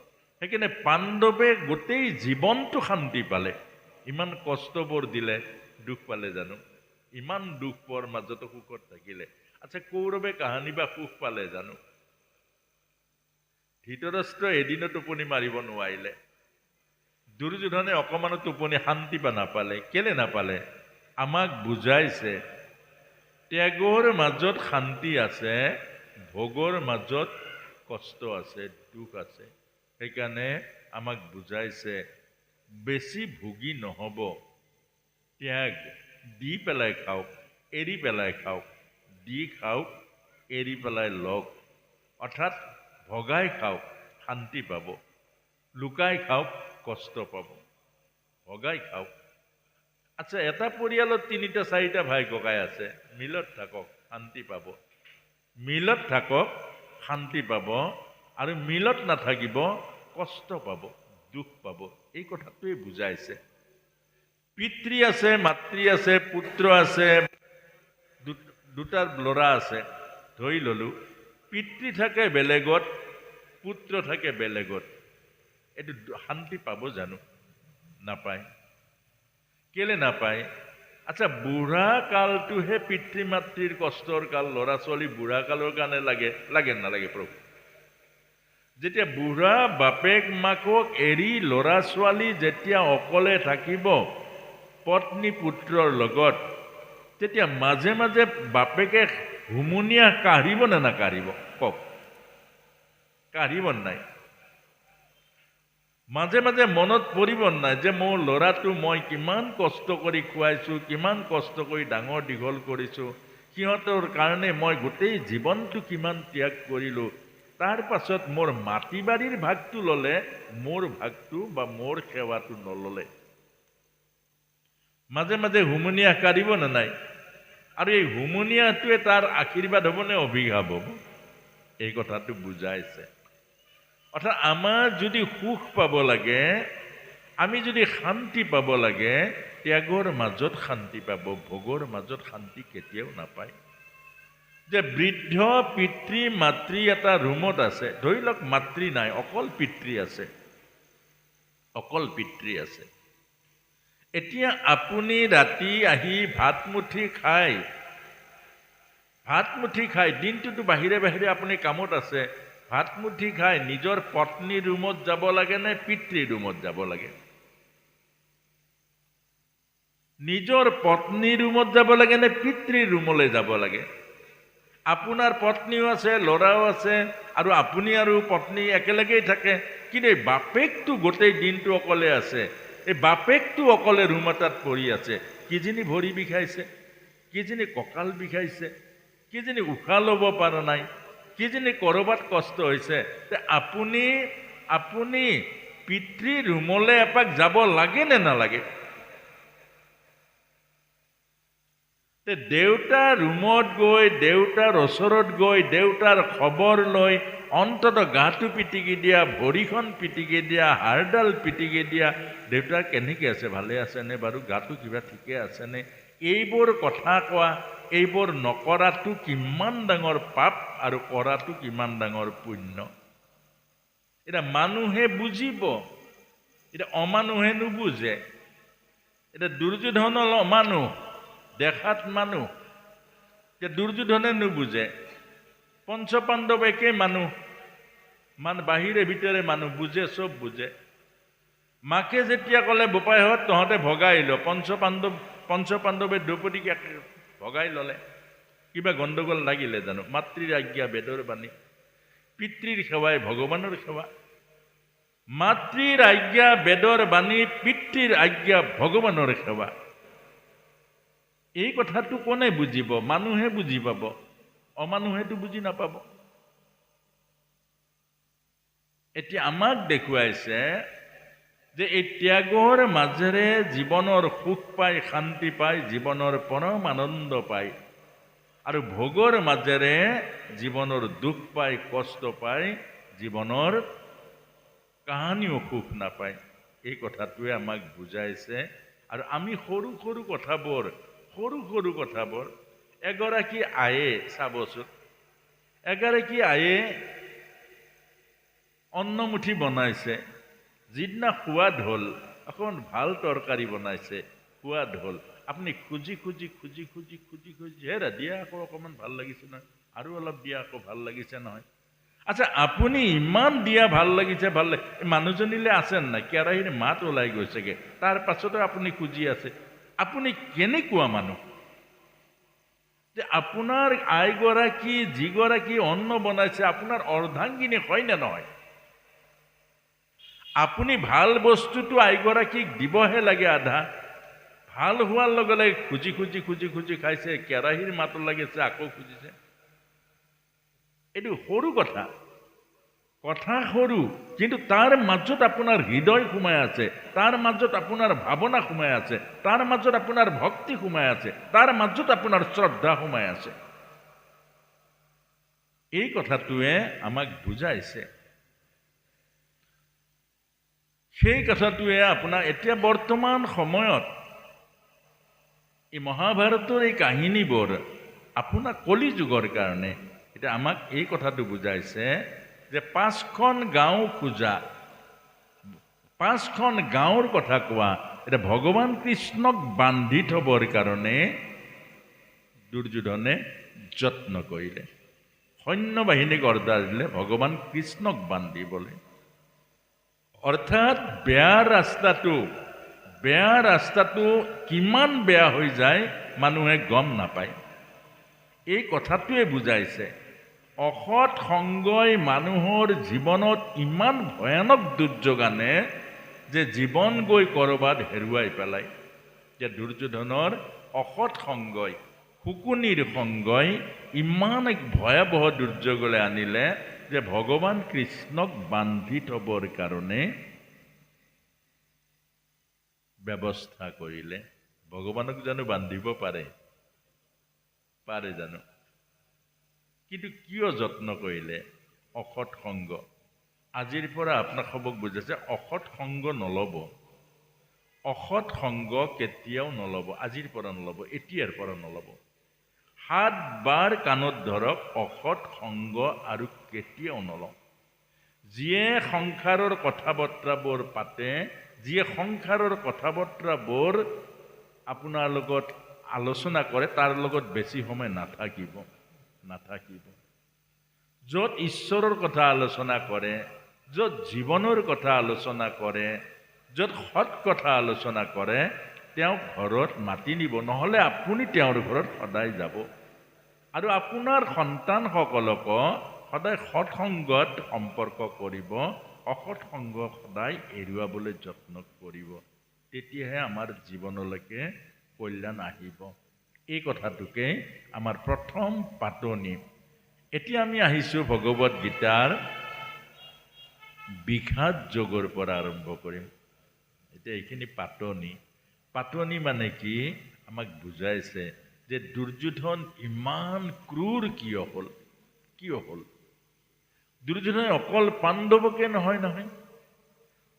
সেইকাৰণে পাণ্ডৱে গোটেই জীৱনটো শান্তি পালে। ইমান কষ্টবোৰ দিলে, দুখ পালে জানো? ইমান দুখ পোৱাৰ মাজতো সুখত থাকিলে। আচ্ছা, কৌৰৱে কাহানী বা সুখ পালে জানো? ধৃতৰাষ্ট্ৰ এদিনো টোপনি মাৰিব নোৱাৰিলে। দুৰ্যোধনে অকমানো টোপনি শান্তি বা নাপালে। কেলে নাপালে? আমাক বুজাইছে ত্যাগৰ মাজত শান্তি আছে, ভোগৰ মাজত কষ্ট আছে, দুখ আছে। সেইকাৰণে আমাক বুজাইছে বেছি ভোগী নহ'ব, ত্যাগ দি পেলাই খাওক, এৰি পেলাই খাওক, দি খাওক, এৰি পেলাই লওক। অৰ্থাৎ ভগাই খাওক, শান্তি পাব, লুকাই খাওক, কষ্ট পাব। ভগাই খাওক। আচ্ছা, এটা পৰিয়ালত 3-4টা ভাই ককাই আছে, মিলত থাকক, শান্তি পাব। মিলত থাকক, শান্তি পাব, আৰু মিলত নাথাকিব, কষ্ট পাব, দুখ পাব। এই কথাটোৱে বুজাইছে। পিতৃ আছে, মাতৃ আছে, পুত্ৰ আছে, দুটা ল'ৰা আছে, ধৰি ললো। পিতৃ থাকে বেলেগত, পুত্ৰ থাকে বেলেগত। এইটো শান্তি পাব জানো? নাপায়। কেলে নাপায়? আচ্ছা, বুঢ়া কালটোহে পিতৃ মাতৃৰ কষ্টৰ কাল। ল'ৰা ছোৱালী বুঢ়া কালৰ কাৰণে লাগে নালাগে প্ৰভু? যেতিয়া বুঢ়া বাপেক মাকক এৰি ল'ৰা ছোৱালী যেতিয়া অকলে থাকিব পত্নী পুত্ৰৰ লগত, তেতিয়া মাজে মাজে বাপেকে হুমুনিয়া কাঢ়িব নে নাকাঢ়িব? কওক, কাঢ়িব নাই? মাজে মাজে মনত পৰিব নাই যে মোৰ ল'ৰাটো মই কিমান কষ্ট কৰি খুৱাইছোঁ, কিমান কষ্ট কৰি ডাঙৰ দীঘল কৰিছোঁ, সিহঁতৰ কাৰণে মই গোটেই জীৱনটো কিমান ত্যাগ কৰিলোঁ। তাৰ পাছত মোৰ মাটি বাৰীৰ ভাগটো ল'লে, মোৰ ভাগটো বা মোৰ সেৱাটো নল'লে। মাজে মাজে হুমুনিয়া কাঢ়িব নে নাই? আৰু এই হুমুনিয়াটোৱে তাৰ আশীৰ্বাদ হ'ব নে অভিশাপ হ'ব? এই কথাটো বুজাইছে। অৰ্থাৎ আমাৰ যদি সুখ পাব লাগে, আমি যদি শান্তি পাব লাগে, ত্যাগৰ মাজত শান্তি পাব, ভোগৰ মাজত শান্তি কেতিয়াও নাপায়। যে বৃদ্ধ পিতৃ মাতৃ এটা ৰুমত আছে, ধৰি লওক মাতৃ নাই, অকল পিতৃ আছে, অকল পিতৃ আছে। এতিয়া আপুনি ৰাতি আহি ভাতমুঠি খাই দিনটোতো বাহিৰে বাহিৰে আপুনি কামত আছে, ভাতমুঠি খাই নিজৰ পত্নীৰ ৰুমত যাব লাগে নে পিতৃৰ ৰুমত যাব লাগে? নিজৰ পত্নীৰ ৰুমত যাব লাগে নে পিতৃৰ ৰুমলৈ যাব লাগে? আপোনাৰ পত্নীও আছে, ল'ৰাও আছে, আৰু আপুনি আৰু পত্নী একেলগেই থাকে, কিন্তু এই বাপেকটো গোটেই দিনটো অকলে আছে। এই বাপেকটো অকলে ৰুম এটাত পৰি আছে। কিজানি ভৰি বিষাইছে, কিজানি কঁকাল বিষাইছে, কিজানি উশাহ ল'ব পৰা নাই, কিজানি ক'ৰবাত কষ্ট হৈছে। আপুনি পিতৃ ৰুমলৈ এপাক যাব লাগে নে নালাগে? দেউতাৰ ৰুমত গৈ, দেউতাৰ ওচৰত গৈ, দেউতাৰ খবৰ লৈ অন্তত গাটো পিটিকি দিয়া, ভৰিখন পিটিকি দিয়া, হাড়ডাল পিটিকি দিয়া, দেউতা কেনেকৈ আছে, ভালে আছেনে বাৰু, গাটো কিবা ঠিকে আছেনে, এইবোৰ কথা কোৱা। এইবোৰ নকৰাটো কিমান ডাঙৰ পাপ আৰু কৰাটো কিমান ডাঙৰ পুণ্য। এতিয়া মানুহে বুজিব, এতিয়া অমানুহে নুবুজে। এতিয়া দুৰ্যোধন অমানুহ, দেখাত মানুহ, যে দুৰ্যোধনে নুবুজে। পঞ্চপাণ্ডৱ একেই মানুহ, বাহিৰে ভিতৰে মানুহ, বুজে, চব বুজে। মাকে যেতিয়া ক'লে বোপাইহঁত তহঁতে ভগাই ল, পঞ্চপাণ্ডৱে দ্ৰৌপদীক ভগাই ল'লে। কিবা গণ্ডগোল লাগিলে জানো? মাতৃৰ আজ্ঞা বেদৰ বাণী। পিতৃৰ সেৱাই ভগৱানৰ সেৱা। মাতৃৰ আজ্ঞা বেদৰ বাণী, পিতৃৰ আজ্ঞা ভগৱানৰ সেৱা। এই কথাটো কোনে বুজিব? মানুহে বুজি পাব। অমানুহেতো বুজি নাপাব। এতিয়া আমাক দেখুৱাইছে যে এই ত্যাগৰ মাজেৰে জীৱনৰ সুখ পায়, শান্তি পায়, জীৱনৰ পৰম আনন্দ পায়, আৰু ভোগৰ মাজেৰে জীৱনৰ দুখ পায়, কষ্ট পায়, জীৱনৰ কাহানিও সুখ নাপায়। এই কথাটোৱে আমাক বুজাইছে। আৰু আমি সৰু সৰু কথাবোৰ এগৰাকী আয়ে চাবচোন, এগৰাকী আয়ে অন্নমুঠি বনাইছে, যিদিনা সোৱাদ হ'ল, অকণ ভাল তৰকাৰী বনাইছে, সোৱাদ হ'ল, আপুনি খুজি হেৰা দিয়া আকৌ অকণমান ভাল লাগিছে নহয়, আৰু অলপ দিয়া আকৌ ভাল লাগিছে নহয়। আচ্ছা, আপুনি ইমান দিয়া ভাল লাগিছে, মানুহজনীলে আছে নাই, কেৰাহীৰ মাত ওলাই গৈছেগে, তাৰ পাছতো আপুনি খুজি আছে। আপুনি কেনেকুৱা মানুহ যে আপোনাৰ আইগৰাকী যিগৰাকী অন্ন বনাইছে আপোনাৰ অৰ্ধাংগিনী হয় নে নহয়? আপুনি ভাল বস্তুটো আইগৰাকীক দিবহে লাগে আধা, ভাল হোৱাৰ লগে লগে খুজি খাইছে, কেৰাহীৰ মাত লাগিছে, আকৌ খুজিছে। এইটো সৰু কথা সৰু, কিন্তু তাৰ মাজত আপোনাৰ হৃদয় সোমাই আছে, তাৰ মাজত আপোনাৰ ভাৱনা সোমাই আছে, তাৰ মাজত আপোনাৰ ভক্তি সোমাই আছে, তাৰ মাজত আপোনাৰ শ্ৰদ্ধা সোমাই আছে। এই কথাটোৱে আমাক বুজাইছে। সেই কথাটোৱে আপোনাৰ এতিয়া বৰ্তমান সময়ত এই মহাভাৰতৰ এই কাহিনীবোৰ আপোনাৰ কলি যুগৰ কাৰণে এতিয়া আমাক এই কথাটো বুজাইছে যে 5খন গাঁও খোজা, 5খন গাঁৱৰ কথা কোৱা, এতিয়া ভগৱান কৃষ্ণক বান্ধি থবৰ কাৰণে দুৰ্যোধনে যত্ন কৰিলে, সৈন্য বাহিনীক অৰ্ডাৰ দিলে ভগৱান কৃষ্ণক বান্ধিবলৈ। অৰ্থাৎ বেয়া ৰাস্তাটো কিমান বেয়া হৈ যায় মানুহে গম নাপায়। এই কথাটোৱে বুজাইছে অসৎ সংগই মানুহৰ জীৱনত ইমান ভয়ানক দুৰ্যোগ আনে যে জীৱন গৈ কৰবাত হেৰুৱাই পেলায়। যে দুৰ্যোধনৰ অসৎ সংগই, শুকুনিৰ সংগই ইমান এক ভয়াৱহ দুৰ্যোগলৈ আনিলে যে ভগৱান কৃষ্ণক বান্ধি থবৰ কাৰণে ব্যৱস্থা কৰিলে। ভগৱানক জানো বান্ধিব পাৰে জানো? কিন্তু কিয় যত্ন কৰিলে? অসৎ সংগ। আজিৰ পৰা আপোনাক সবক বুজাইছে অসৎ সংগ নল'ব, অসৎ সংগ কেতিয়াও নল'ব, আজিৰ পৰা নল'ব, এতিয়াৰ পৰা নল'ব। 7 বাৰ কাণত ধৰক, অসৎ সংগ আৰু কেতিয়াও নল'ব। যিয়ে সংসাৰৰ কথা বতৰাবোৰ পাতে, যিয়ে সংসাৰৰ কথা বতৰাবোৰ আপোনাৰ লগত আলোচনা কৰে, তাৰ লগত বেছি সময় নাথাকিব। য'ত ঈশ্বৰৰ কথা আলোচনা কৰে, য'ত জীৱনৰ কথা আলোচনা কৰে, য'ত সৎ কথা আলোচনা কৰে, তেওঁ ঘৰত মাতি নিব, নহ'লে আপুনি তেওঁৰ ঘৰত সদায় যাব। আৰু আপোনাৰ সন্তানসকলকো সদায় সৎসংগত সম্পৰ্ক কৰিব, অসৎ সংগ সদায় এৰুৱাবলৈ যত্ন কৰিব। তেতিয়াহে আমাৰ জীৱনলৈকে কল্যাণ আহিব। এই কথাটোকে আমাৰ প্ৰথম পাতনি। এতিয়া আমি আহিছোঁ ভগৱত গীতাৰ বিষাদ যোগৰ পৰা আৰম্ভ কৰিম। এতিয়া এইখিনি পাতনি মানে কি আমাক বুজাইছে যে দুৰ্যোধন ইমান ক্ৰূৰ কিয় হ'ল। দুৰ্যোধনে অকল পাণ্ডৱকে নহয়।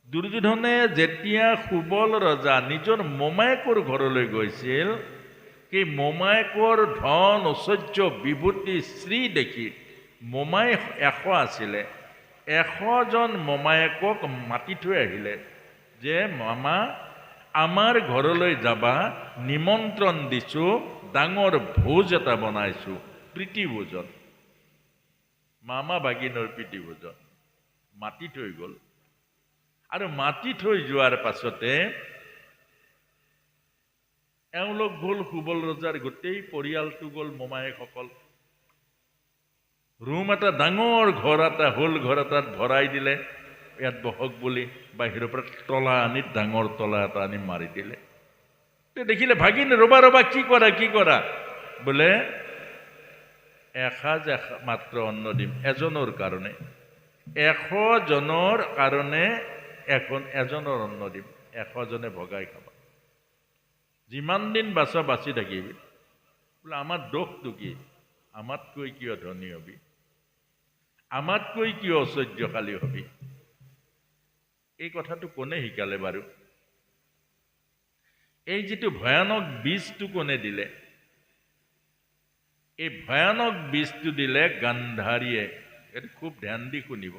দুৰ্যোধনে যেতিয়া সুবল ৰজা নিজৰ মোমায়েকৰ ঘৰলৈ গৈছিল, সেই মোমায়েকৰ ধন ঐশ্বৰ্য বিভূতি শ্ৰী দেখি, মোমায়েক 100 আছিলে, 100জন মোমায়েকক মাতি থৈ আহিলে যে মামা আমাৰ ঘৰলৈ যাবা, নিমন্ত্ৰণ দিছোঁ, ডাঙৰ ভোজ এটা বনাইছোঁ, প্ৰীতি ভোজন, মামা ভাগিনৰ প্ৰীতি ভোজন। মাতি থৈ গ'ল। আৰু মাতি থৈ যোৱাৰ পাছতে এওঁলোক গ'ল, সুবল ৰজাৰ গোটেই পৰিয়ালটো গ'ল, মোমায়েকসকল। ৰুম এটা, ডাঙৰ ঘৰ এটা হ'ল, ঘৰ এটাত ভৰাই দিলে, ইয়াত বহক বুলি বাহিৰৰ পৰা তলা আনি, ডাঙৰ তলা এটা আনি মাৰি দিলে। দেখিলে ভাগিন, ৰবা কি কৰা বোলে এসাঁজ মাত্ৰ অন্ন দিম এজনৰ কাৰণে, 100 জনৰ কাৰণে এজনৰ অন্ন দিম, 100 জনে ভগাই খাবা, যিমান দিন বাঁচা বাচি থাকিবি। বোলে আমাৰ দোষটো কি? আমাতকৈ কিয় ধনী হবি? আমাতকৈ কিয় ঐশ্বৰ্যশালী হবি? এই কথাটো কোনে শিকালে বাৰু? এই যিটো ভয়ানক বীজটো কোনে দিলে? এই ভয়ানক বীজটো দিলে গান্ধাৰীয়ে। এইটো খুব ধ্যান দি শুনিব।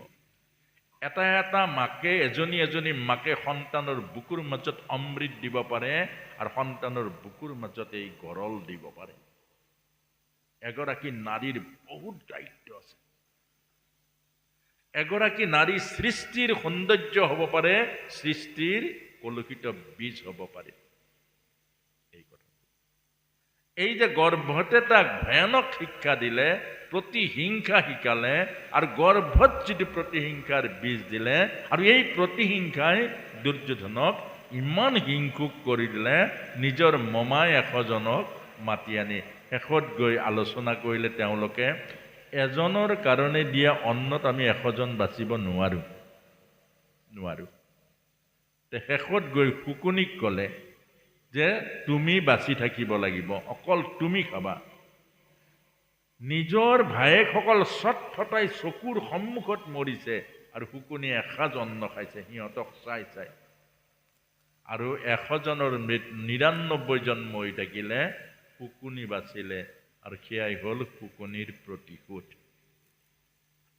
এটা মাকে, এজনী মাকে সন্তানৰ বুকুৰ মাজত অমৃত দিব পাৰে আৰু সন্তানৰ বুকুৰ মাজত এই গৰল দিব পাৰে। এগৰাকী নাৰীৰ বহুত দায়িত্ব আছে। এগৰাকী নাৰী সৃষ্টিৰ সৌন্দৰ্য হ'ব পাৰে, সৃষ্টিৰ কলুষিত বীজ হ'ব পাৰে। এই যে গৰ্ভতে তাক ভয়ানক শিক্ষা দিলে, প্ৰতিহিংসা শিকালে, আৰু গৰ্ভত যিটো প্ৰতিহিংসাৰ বীজ দিলে, আৰু এই প্ৰতিহিংসাই দুৰ্যোধনক ইমান হিংসুক কৰি দিলে, নিজৰ মমাই 100 জনক মাতি আনি শেষত গৈ আলোচনা কৰিলে তেওঁলোকে, এজনৰ কাৰণে দিয়া অন্নত আমি 100 জন বাচিব নোৱাৰো। শেষত গৈ শুকুনিক ক'লে যে তুমি বাচি থাকিব লাগিব, অকল তুমি খাবা। নিজৰ ভায়েকসকল ছটফটাই চকুৰ সন্মুখত মৰিছে আৰু শুকুনিয়ে এসাঁজ অন্ন খাইছে, সিহঁতক চাই। আৰু 100 জনৰ 99 জন মৰি থাকিলে, শুকুনি বাচিলে, আৰু সেয়াই হ'ল শুকুনিৰ প্ৰতিশোধ।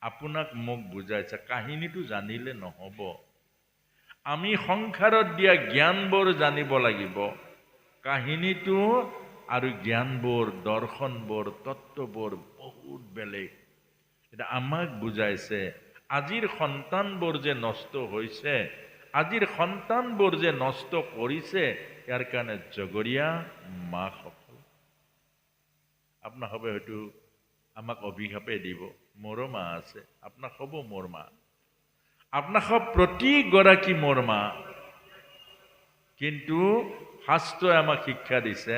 আপোনাক মোক বুজাইছে, কাহিনীটো জানিলে নহ'ব। আমি সংসাৰত দিয়া জ্ঞানবোৰ জানিব লাগিব। কাহিনীটো আৰু জ্ঞানবোৰ, দৰ্শনবোৰ, তত্ত্ববোৰ বহুত বেলেগ। এটা আমাক বুজাইছে আজিৰ সন্তানবোৰ যে নষ্ট হৈছে, আজিৰ সন্তানবোৰ যে নষ্ট কৰিছে, ইয়াৰ কাৰণে জগৰীয়া মাকসকল। আপোনাক হবে হয়তো আমাক অভিশাপে দিব, মোৰো মা আছে, আপোনাক হ'ব মোৰ মা, আপোনাক প্ৰতিগৰাকী মোৰ মা। কিন্তু শাস্ত্ৰই আমাক শিক্ষা দিছে,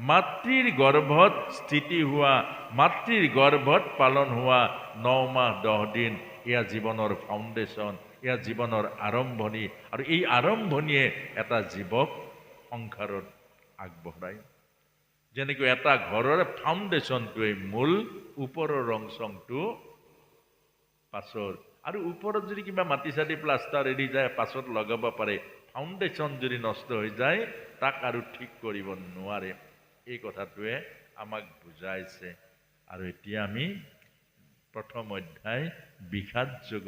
মাতৃৰ গৰ্ভত স্থিতি হোৱা, মাতৃৰ গৰ্ভত পালন হোৱা 9 মাহ 10 দিন, এয়া জীৱনৰ ফাউণ্ডেশ্যন, এয়া জীৱনৰ আৰম্ভণি, আৰু এই আৰম্ভণিয়ে এটা জীৱক সংসাৰত আগবঢ়ায়। যেনেকৈ এটা ঘৰৰ ফাউণ্ডেশ্যনটোৱে মূল, ওপৰৰ ৰং চংটো পাছৰ, আৰু ওপৰত যদি কিবা মাটি চাটি প্লাষ্টাৰ এৰি যায় পাছত লগাব পাৰে। ফাউণ্ডেশ্যন যদি নষ্ট হৈ যায় তাক আৰু ঠিক কৰিব নোৱাৰে। এই কথাটোৱে আমাক বুজাইছে। আৰু এতিয়া আমি প্ৰথম অধ্যায় বিষাদ জগত